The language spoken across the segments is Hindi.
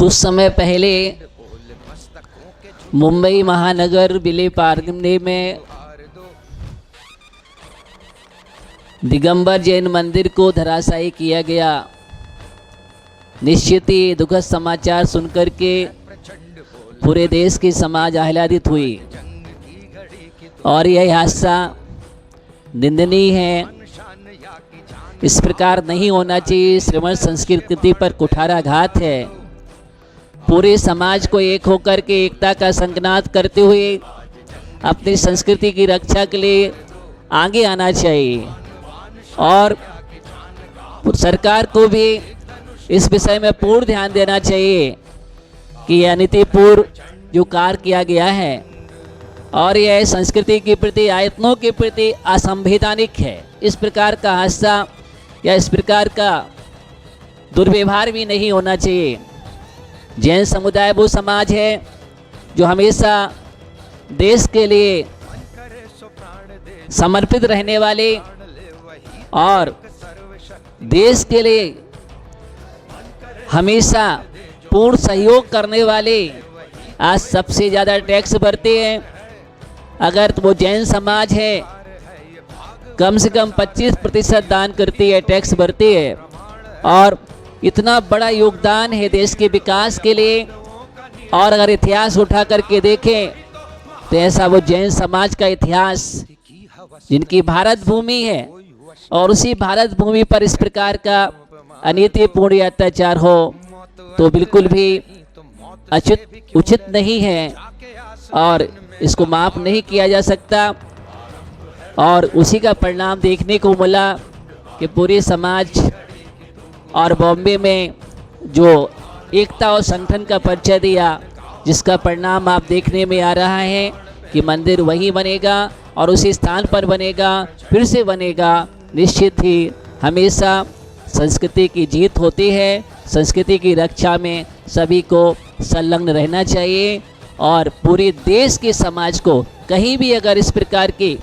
कुछ समय पहले मुंबई महानगर विले पार्ले में दिगंबर जैन मंदिर को धराशायी किया गया। निश्चित ही दुखद समाचार सुनकर के पूरे देश की समाज आह्लादित हुई और यह हादसा निंदनीय है। इस प्रकार नहीं होना चाहिए। श्रमण संस्कृति पर कुठाराघात है। पूरे समाज को एक होकर के एकता का संकल्प करते हुए अपनी संस्कृति की रक्षा के लिए आगे आना चाहिए और सरकार को भी इस विषय में पूर्ण ध्यान देना चाहिए कि यह नीतिपूर्ण जो कार्य किया गया है और यह संस्कृति के प्रति आयतनों के प्रति असंवैधानिक है। इस प्रकार का हादसा या इस प्रकार का दुर्व्यवहार भी नहीं होना चाहिए। जैन समुदाय वो समाज है जो हमेशा देश के लिए समर्पित रहने वाले और देश के लिए हमेशा पूर्ण सहयोग करने वाले आज सबसे ज़्यादा टैक्स भरते हैं। अगर वो जैन समाज है कम से कम 25% दान करती है, टैक्स भरती है और इतना बड़ा योगदान है देश के विकास के लिए। और अगर इतिहास उठा करके देखें तो ऐसा वो जैन समाज का इतिहास जिनकी भारत भूमि है और उसी भारत भूमि पर इस प्रकार का अनीतिपूर्ण अत्याचार हो तो बिल्कुल भी उचित नहीं है और इसको माफ़ नहीं किया जा सकता। और उसी का परिणाम देखने को मिला कि पूरे समाज और बॉम्बे में जो एकता और संगठन का परिचय दिया, जिसका परिणाम आप देखने में आ रहा है कि मंदिर वहीं बनेगा और उसी स्थान पर बनेगा, फिर से बनेगा। निश्चित ही हमेशा संस्कृति की जीत होती है। संस्कृति की रक्षा में सभी को संलग्न रहना चाहिए और पूरे देश के समाज को कहीं भी अगर इस प्रकार की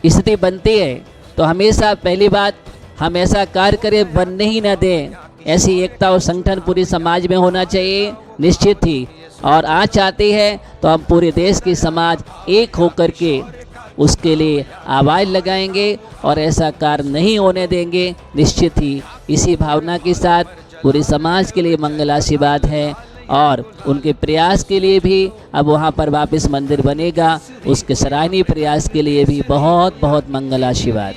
स्थिति बनती है तो हमेशा पहली बात हम ऐसा कार्य करें, बनने ही न दें। ऐसी एकता और संगठन पूरे समाज में होना चाहिए निश्चित ही। और आज चाहते हैं तो हम पूरे देश की समाज एक होकर के उसके लिए आवाज़ लगाएंगे और ऐसा कार्य नहीं होने देंगे निश्चित ही। इसी भावना के साथ पूरे समाज के लिए मंगल आशीर्वाद है और उनके प्रयास के लिए भी अब वहाँ पर वापस मंदिर बनेगा, उसके सराहनीय प्रयास के लिए भी बहुत बहुत मंगल आशीर्वाद।